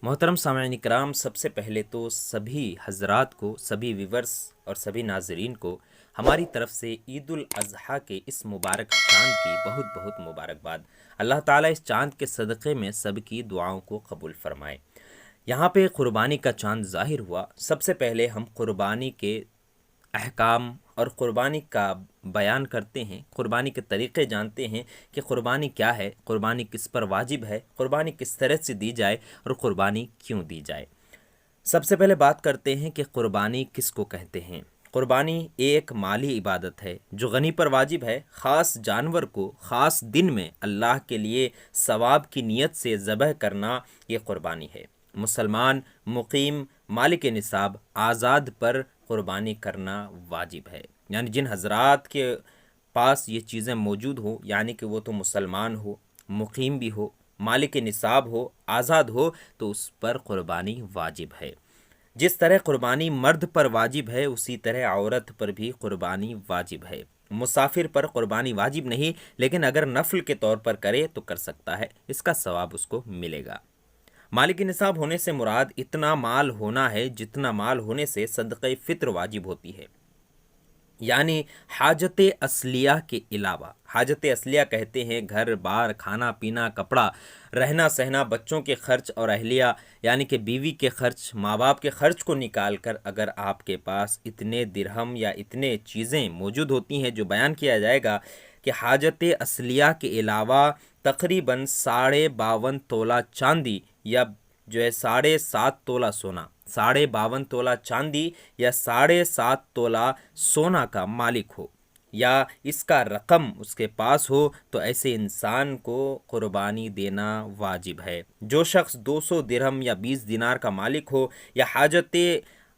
محترم سامعین کرام، سب سے پہلے تو سبھی حضرات کو، سبھی ویورز اور سبھی ناظرین کو ہماری طرف سے عید الاضحیٰ کے اس مبارک چاند کی بہت بہت مبارکباد۔ اللہ تعالیٰ اس چاند کے صدقے میں سب کی دعاؤں کو قبول فرمائے۔ یہاں پہ قربانی کا چاند ظاہر ہوا۔ سب سے پہلے ہم قربانی کے احکام اور قربانی کا بیان کرتے ہیں، قربانی کے طریقے جانتے ہیں کہ قربانی کیا ہے، قربانی کس پر واجب ہے، قربانی کس طرح سے دی جائے اور قربانی کیوں دی جائے۔ سب سے پہلے بات کرتے ہیں کہ قربانی کس کو کہتے ہیں۔ قربانی ایک مالی عبادت ہے جو غنی پر واجب ہے۔ خاص جانور کو خاص دن میں اللہ کے لیے ثواب کی نیت سے ذبح کرنا، یہ قربانی ہے۔ مسلمان مقیم مالک نصاب آزاد پر قربانی کرنا واجب ہے، یعنی جن حضرات کے پاس یہ چیزیں موجود ہو، یعنی کہ وہ تو مسلمان ہو، مقیم بھی ہو، مالک نصاب ہو، آزاد ہو، تو اس پر قربانی واجب ہے۔ جس طرح قربانی مرد پر واجب ہے، اسی طرح عورت پر بھی قربانی واجب ہے۔ مسافر پر قربانی واجب نہیں، لیکن اگر نفل کے طور پر کرے تو کر سکتا ہے، اس کا ثواب اس کو ملے گا۔ مالک نصاب ہونے سے مراد اتنا مال ہونا ہے جتنا مال ہونے سے صدقہ فطر واجب ہوتی ہے، یعنی حاجت اصلیہ کے علاوہ۔ حاجت اصلیہ کہتے ہیں گھر بار، کھانا پینا، کپڑا، رہنا سہنا، بچوں کے خرچ اور اہلیہ یعنی کہ بیوی کے خرچ، ماں باپ کے خرچ کو نکال کر اگر آپ کے پاس اتنے درہم یا اتنے چیزیں موجود ہوتی ہیں، جو بیان کیا جائے گا کہ حاجت اصلیہ کے علاوہ تقریباً 52.5 تولہ چاندی یا جو ہے 7.5 تولہ سونا، 52.5 تولہ چاندی یا 7.5 تولہ سونا کا مالک ہو، یا اس کا رقم اس کے پاس ہو، تو ایسے انسان کو قربانی دینا واجب ہے۔ جو شخص 200 درہم یا 20 دینار کا مالک ہو، یا حاجت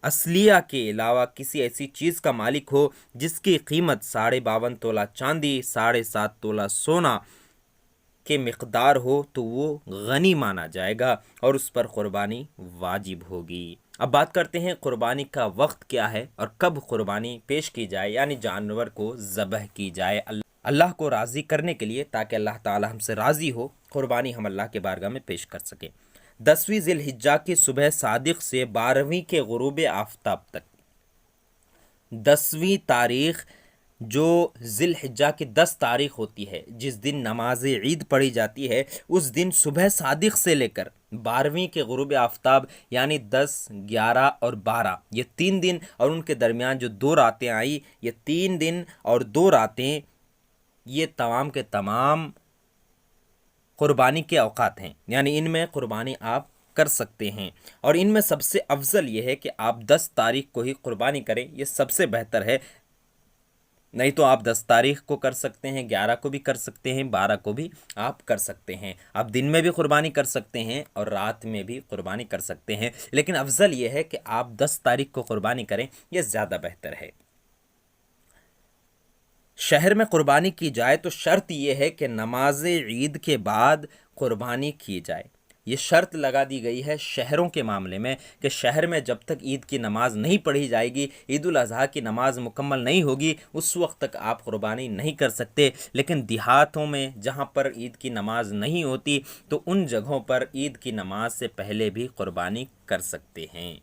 اصلیہ کے علاوہ کسی ایسی چیز کا مالک ہو جس کی قیمت 52.5 تولہ چاندی، 7.5 تولہ سونا کے مقدار ہو، تو وہ غنی مانا جائے گا اور اس پر قربانی واجب ہوگی۔ اب بات کرتے ہیں قربانی کا وقت کیا ہے اور کب قربانی پیش کی جائے، یعنی جانور کو ذبح کی جائے اللہ کو راضی کرنے کے لیے، تاکہ اللہ تعالی ہم سے راضی ہو، قربانی ہم اللہ کے بارگاہ میں پیش کر سکیں۔ 10ویں ذی الحجہ کی صبح صادق سے 12ویں کے غروب آفتاب تک، 10ویں تاریخ جو ذی الحجہ کی 10 تاریخ ہوتی ہے، جس دن نماز عید پڑھی جاتی ہے، اس دن صبح صادق سے لے کر 12ویں کے غروب آفتاب یعنی 10، 11 اور 12، یہ 3 دن اور ان کے درمیان جو 2 راتیں آئیں، یہ 3 دن اور 2 راتیں، یہ تمام کے تمام قربانی کے اوقات ہیں، یعنی ان میں قربانی آپ کر سکتے ہیں۔ اور ان میں سب سے افضل یہ ہے کہ آپ 10 تاریخ کو ہی قربانی کریں، یہ سب سے بہتر ہے۔ نہیں تو آپ 10 تاریخ کو کر سکتے ہیں، 11 کو بھی کر سکتے ہیں، 12 کو بھی آپ کر سکتے ہیں۔ آپ دن میں بھی قربانی کر سکتے ہیں اور رات میں بھی قربانی کر سکتے ہیں، لیکن افضل یہ ہے کہ آپ 10 تاریخ کو قربانی کریں، یہ زیادہ بہتر ہے۔ شہر میں قربانی کی جائے تو شرط یہ ہے کہ نماز عید کے بعد قربانی کی جائے۔ یہ شرط لگا دی گئی ہے شہروں کے معاملے میں کہ شہر میں جب تک عید کی نماز نہیں پڑھی جائے گی، عید الاضحیٰ کی نماز مکمل نہیں ہوگی، اس وقت تک آپ قربانی نہیں کر سکتے۔ لیکن دیہاتوں میں جہاں پر عید کی نماز نہیں ہوتی، تو ان جگہوں پر عید کی نماز سے پہلے بھی قربانی کر سکتے ہیں۔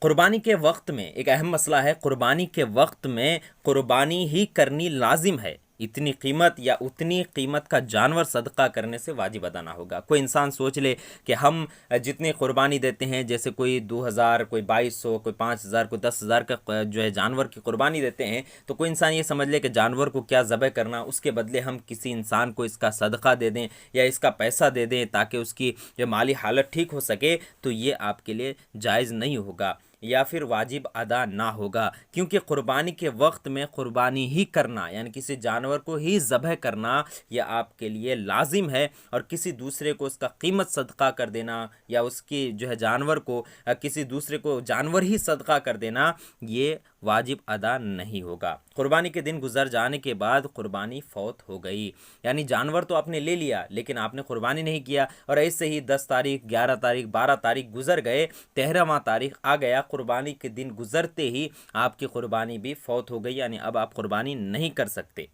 قربانی کے وقت میں ایک اہم مسئلہ ہے، قربانی کے وقت میں قربانی ہی کرنی لازم ہے، اتنی قیمت یا اتنی قیمت کا جانور صدقہ کرنے سے واجب ادا نہ ہوگا۔ کوئی انسان سوچ لے کہ ہم جتنی قربانی دیتے ہیں، جیسے کوئی 2000، کوئی 2200، کوئی 5000، کوئی 10,000 کا جو ہے جانور کی قربانی دیتے ہیں، تو کوئی انسان یہ سمجھ لے کہ جانور کو کیا ذبح کرنا، اس کے بدلے ہم کسی انسان کو اس کا صدقہ دے دیں یا اس کا پیسہ دے دیں تاکہ اس کی جو مالی حالت ٹھیک ہو سکے، تو یہ آپ کے لیے جائز نہیں ہوگا یا پھر واجب ادا نہ ہوگا، کیونکہ قربانی کے وقت میں قربانی ہی کرنا، یعنی کسی جانور کو ہی ذبح کرنا، یہ آپ کے لیے لازم ہے، اور کسی دوسرے کو اس کا قیمت صدقہ کر دینا یا اس کی جو ہے جانور کو کسی دوسرے کو جانور ہی صدقہ کر دینا، یہ واجب ادا نہیں ہوگا۔ قربانی کے دن گزر جانے کے بعد قربانی فوت ہو گئی، یعنی جانور تو آپ نے لے لیا لیکن آپ نے قربانی نہیں کیا، اور ایسے ہی 10 تاریخ، 11 تاریخ، 12 تاریخ گزر گئے، 13واں تاریخ آ گیا، قربانی کے دن گزرتے ہی آپ کی قربانی بھی فوت ہو گئی، یعنی اب آپ قربانی نہیں کر سکتے۔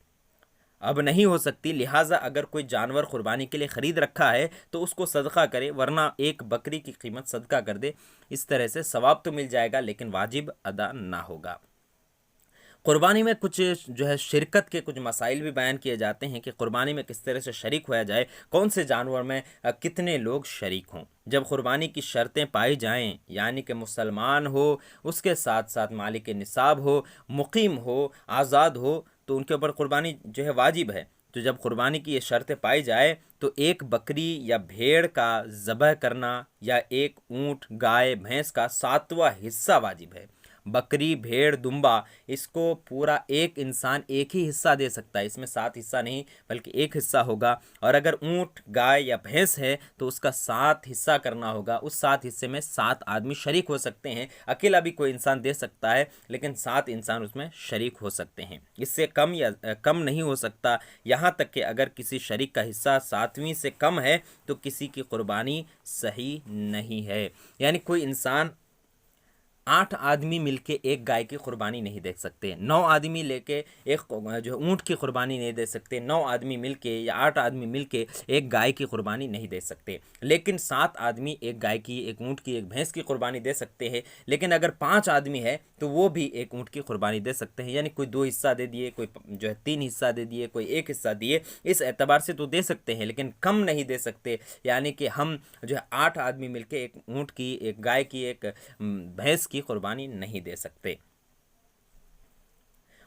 اب نہیں ہو سکتی، لہٰذا اگر کوئی جانور قربانی کے لیے خرید رکھا ہے تو اس کو صدقہ کرے، ورنہ ایک بکری کی قیمت صدقہ کر دے، اس طرح سے ثواب تو مل جائے گا لیکن واجب ادا نہ ہوگا۔ قربانی میں کچھ جو ہے شرکت کے کچھ مسائل بھی بیان کیے جاتے ہیں کہ قربانی میں کس طرح سے شریک ہوا جائے، کون سے جانور میں کتنے لوگ شریک ہوں۔ جب قربانی کی شرطیں پائی جائیں، یعنی کہ مسلمان ہو، اس کے ساتھ ساتھ مالک نصاب ہو، مقیم ہو، آزاد ہو، تو ان کے اوپر قربانی جو ہے واجب ہے۔ تو جب قربانی کی یہ شرطیں پائی جائے تو ایک بکری یا بھیڑ کا ذبح کرنا یا ایک اونٹ، گائے، بھینس کا 7واں حصہ واجب ہے۔ بکری، بھیڑ، دمبا، اس کو پورا ایک انسان ایک ہی حصہ دے سکتا ہے، اس میں 7 حصہ نہیں بلکہ ایک حصہ ہوگا۔ اور اگر اونٹ، گائے یا بھینس ہے تو اس کا 7 حصہ کرنا ہوگا، اس 7 حصے میں 7 آدمی شریک ہو سکتے ہیں۔ اکیلا بھی کوئی انسان دے سکتا ہے لیکن 7 انسان اس میں شریک ہو سکتے ہیں، اس سے کم یا کم نہیں ہو سکتا۔ یہاں تک کہ اگر کسی شریک کا حصہ 7ویں سے کم ہے تو کسی کی قربانی صحیح نہیں ہے۔ یعنی کوئی انسان 8 آدمی مل کے ایک گائے کی قربانی نہیں دے سکتے، 9 آدمی لے کے ایک جو اونٹ کی قربانی نہیں دے سکتے، 9 آدمی مل کے یا 8 آدمی مل کے ایک گائے کی قربانی نہیں دے سکتے، لیکن 7 آدمی ایک گائے کی، ایک اونٹ کی، ایک بھینس کی قربانی دے سکتے ہیں۔ لیکن اگر 5 آدمی ہے تو وہ بھی ایک اونٹ کی قربانی دے سکتے ہیں، یعنی کوئی 2 حصہ دے دیے، کوئی جو ہے 3 حصہ دے دیے، کوئی 1 حصہ دیے، اس اعتبار سے تو دے سکتے ہیں لیکن کم نہیں دے سکتے۔ یعنی کہ ہم جو ہے 8 آدمی مل کے ایک اونٹ کی، ایک گائے کی، ایک بھینس کی قربانی نہیں دے سکتے۔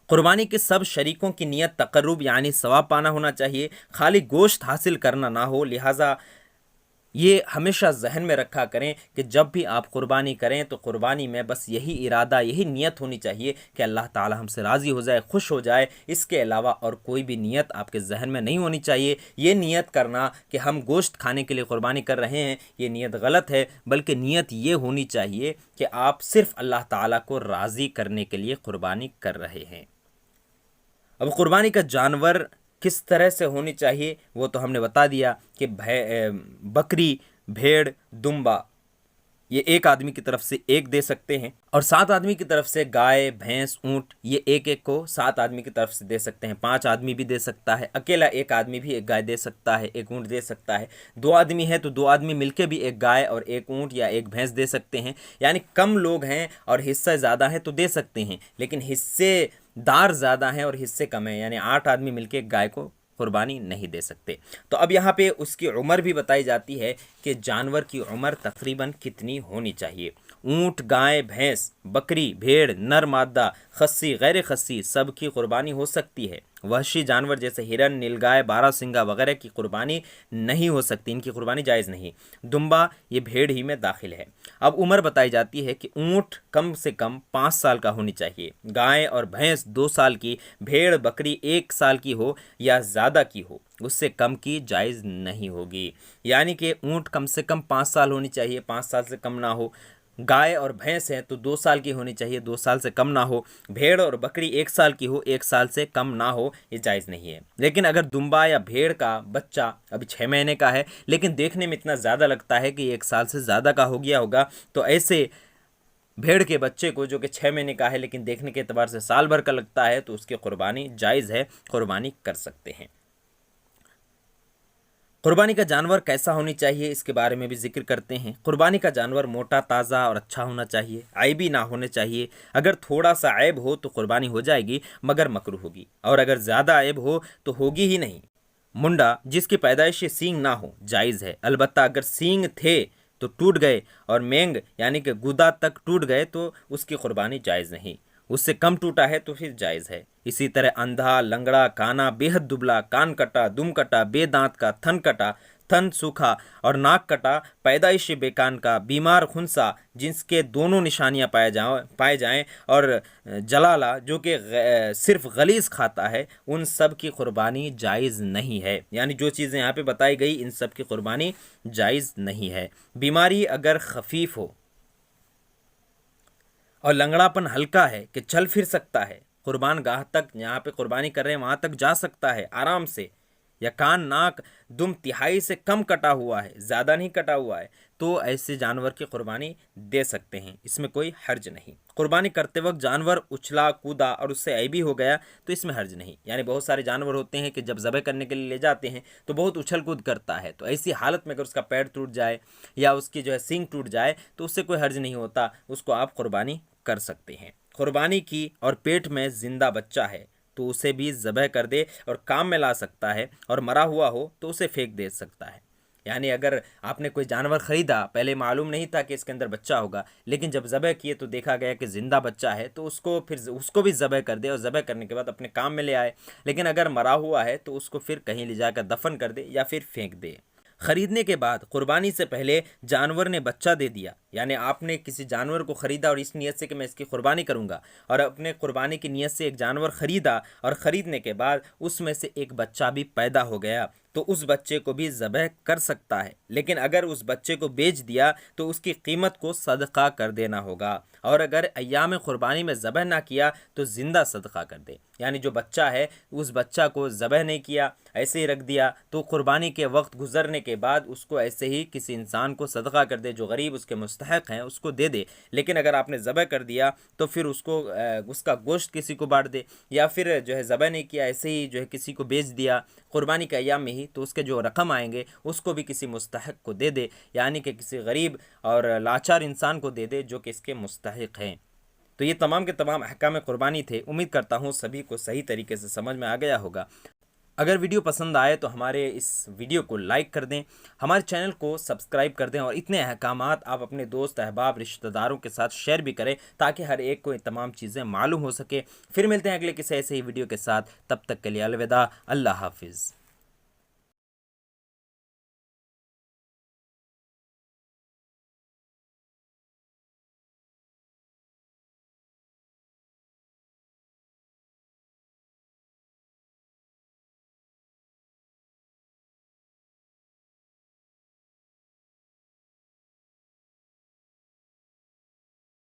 قربانی کے سب شریکوں کی نیت تقرب یعنی ثواب پانا ہونا چاہیے، خالی گوشت حاصل کرنا نہ ہو۔ لہٰذا یہ ہمیشہ ذہن میں رکھا کریں کہ جب بھی آپ قربانی کریں تو قربانی میں بس یہی ارادہ، یہی نیت ہونی چاہیے کہ اللہ تعالی ہم سے راضی ہو جائے، خوش ہو جائے۔ اس کے علاوہ اور کوئی بھی نیت آپ کے ذہن میں نہیں ہونی چاہیے۔ یہ نیت کرنا کہ ہم گوشت کھانے کے لیے قربانی کر رہے ہیں، یہ نیت غلط ہے، بلکہ نیت یہ ہونی چاہیے کہ آپ صرف اللہ تعالیٰ کو راضی کرنے کے لیے قربانی کر رہے ہیں۔ اب قربانی کا جانور کس طرح سے ہونی چاہیے وہ تو ہم نے بتا دیا کہ بکری، بھیڑ، دمبا یہ ایک آدمی کی طرف سے ایک دے سکتے ہیں، اور 7 آدمی کی طرف سے گائے، بھینس، اونٹ یہ ایک ایک کو 7 آدمی کی طرف سے دے سکتے ہیں۔ 5 آدمی بھی دے سکتا ہے، اکیلا ایک آدمی بھی ایک گائے دے سکتا ہے، ایک اونٹ دے سکتا ہے۔ 2 آدمی ہے تو 2 آدمی مل کے بھی ایک گائے اور ایک اونٹ یا ایک بھینس دے سکتے ہیں۔ یعنی کم لوگ ہیں اور حصہ زیادہ ہے تو دے سکتے ہیں، لیکن حصے دار زیادہ ہیں اور حصے کم ہیں، یعنی 8 آدمی مل کے ایک گائے کو قربانی نہیں دے سکتے۔ تو اب یہاں پہ اس کی عمر بھی بتائی جاتی ہے کہ جانور کی عمر تقریباً کتنی ہونی چاہیے۔ اونٹ، گائے، بھینس، بکری، بھیڑ، نر مادہ، خصی، غیر خصی سب کی قربانی ہو سکتی ہے۔ وحشی جانور جیسے ہرن، نیلگائے، بارہ سنگا وغیرہ کی قربانی نہیں ہو سکتی، ان کی قربانی جائز نہیں۔ دمبا یہ بھیڑ ہی میں داخل ہے۔ اب عمر بتائی جاتی ہے کہ اونٹ کم سے کم 5 سال کا ہونی چاہیے، گائے اور بھینس 2 سال کی، بھیڑ بکری 1 سال کی ہو یا زیادہ کی ہو، اس سے کم کی جائز نہیں ہوگی۔ یعنی کہ اونٹ کم سے کم 5 سال ہونی چاہیے، 5 سال سے کم نہ ہو۔ گائے اور بھینس ہے تو 2 سال کی ہونی چاہیے، 2 سال سے کم نہ ہو۔ بھیڑ اور بکری 1 سال کی ہو، 1 سال سے کم نہ ہو، یہ جائز نہیں ہے۔ لیکن اگر دمبا یا بھیڑ کا بچہ ابھی 6 مہینے کا ہے لیکن دیکھنے میں اتنا زیادہ لگتا ہے کہ 1 سال سے زیادہ کا ہو گیا ہوگا، تو ایسے بھیڑ کے بچے کو جو کہ 6 مہینے کا ہے لیکن دیکھنے کے اعتبار سے سال بھر کا لگتا ہے تو اس کی قربانی جائز ہے، قربانی کر سکتے ہیں۔ قربانی کا جانور کیسا ہونی چاہیے اس کے بارے میں بھی ذکر کرتے ہیں۔ قربانی کا جانور موٹا، تازہ اور اچھا ہونا چاہیے، عیبی نہ ہونے چاہیے۔ اگر تھوڑا سا عیب ہو تو قربانی ہو جائے گی مگر مکروہ ہوگی، اور اگر زیادہ عیب ہو تو ہوگی ہی نہیں۔ منڈا جس کی پیدائشی سینگ نہ ہو جائز ہے، البتہ اگر سینگ تھے تو ٹوٹ گئے اور مینگ یعنی کہ گدا تک ٹوٹ گئے تو اس کی قربانی جائز نہیں، اس سے کم ٹوٹا ہے تو پھر جائز ہے۔ اسی طرح اندھا، لنگڑا، کانا، بے حد دبلا، کان کٹا، دم کٹا، بے دانت کا، تھن کٹا، تھن سوکھا اور ناک کٹا، پیدائشی بے کان کا، بیمار خنسا جس کے دونوں نشانیاں پائے جائیں، اور جلالہ جو کہ صرف غلیظ کھاتا ہے، ان سب کی قربانی جائز نہیں ہے۔ یعنی جو چیزیں یہاں پہ بتائی گئی ان سب کی قربانی جائز نہیں ہے۔ بیماری اگر خفیف ہو اور لنگڑا پن ہلکا ہے کہ چل پھر سکتا ہے، قربان گاہ تک، یہاں پہ قربانی کر رہے ہیں وہاں تک جا سکتا ہے آرام سے، یا کان ناک دم تہائی سے کم کٹا ہوا ہے، زیادہ نہیں کٹا ہوا ہے، تو ایسے جانور کی قربانی دے سکتے ہیں، اس میں کوئی حرج نہیں۔ قربانی کرتے وقت جانور اچھلا کودا اور اس سے عیبی ہو گیا تو اس میں حرج نہیں، یعنی بہت سارے جانور ہوتے ہیں کہ جب ذبح کرنے کے لیے لے جاتے ہیں تو بہت اچھل کود کرتا ہے، تو ایسی حالت میں اگر اس کا پیر ٹوٹ جائے یا اس کی سینگ ٹوٹ جائے تو اس سے کوئی حرج نہیں ہوتا، اس کو آپ قربانی کر سکتے ہیں۔ قربانی کی اور پیٹ میں زندہ بچہ ہے تو اسے بھی ذبح کر دے اور کام میں لا سکتا ہے، اور مرا ہوا ہو تو اسے پھینک دے سکتا ہے۔ یعنی اگر آپ نے کوئی جانور خریدا، پہلے معلوم نہیں تھا کہ اس کے اندر بچہ ہوگا، لیکن جب ذبح کیے تو دیکھا گیا کہ زندہ بچہ ہے، تو اس کو بھی ذبح کر دے اور ذبح کرنے کے بعد اپنے کام میں لے آئے۔ لیکن اگر مرا ہوا ہے تو اس کو پھر کہیں لے جا کر دفن کر دے یا پھر پھینک دے۔ خریدنے کے بعد قربانی سے پہلے جانور نے بچہ دے دیا، یعنی آپ نے کسی جانور کو خریدا اور اس نیت سے کہ میں اس کی قربانی کروں گا، اور اپنے قربانی کی نیت سے ایک جانور خریدا، اور خریدنے کے بعد اس میں سے ایک بچہ بھی پیدا ہو گیا تو اس بچے کو بھی ذبح کر سکتا ہے، لیکن اگر اس بچے کو بیچ دیا تو اس کی قیمت کو صدقہ کر دینا ہوگا، اور اگر ایام قربانی میں ذبح نہ کیا تو زندہ صدقہ کر دے۔ یعنی جو بچہ ہے اس بچہ کو ذبح نہیں کیا، ایسے ہی رکھ دیا، تو قربانی کے وقت گزرنے کے بعد اس کو ایسے ہی کسی انسان کو صدقہ کر دے، جو غریب اس کے مستحق ہیں اس کو دے دے۔ لیکن اگر آپ نے ذبح کر دیا تو پھر اس کا گوشت کسی کو بانٹ دے، یا پھر ذبح نہیں کیا، ایسے ہی کسی کو بیچ دیا قربانی کے ایام میں ہی، تو اس کے جو رقم آئیں گے اس کو بھی کسی مستحق کو دے دے، یعنی کہ کسی غریب اور لاچار انسان کو دے دے جو کہ اس کے مستحق ہیں۔ تو یہ تمام کے تمام احکام قربانی تھے، امید کرتا ہوں سبھی کو صحیح طریقے سے سمجھ میں آ گیا ہوگا۔ اگر ویڈیو پسند آئے تو ہمارے اس ویڈیو کو لائک کر دیں، ہمارے چینل کو سبسکرائب کر دیں، اور اتنے احکامات آپ اپنے دوست احباب رشتہ داروں کے ساتھ شیئر بھی کریں تاکہ ہر ایک کو یہ تمام چیزیں معلوم ہو سکے۔ پھر ملتے ہیں اگلے کسی ایسے ہی ویڈیو کے ساتھ، تب تک کے لیے الوداع، اللہ حافظ۔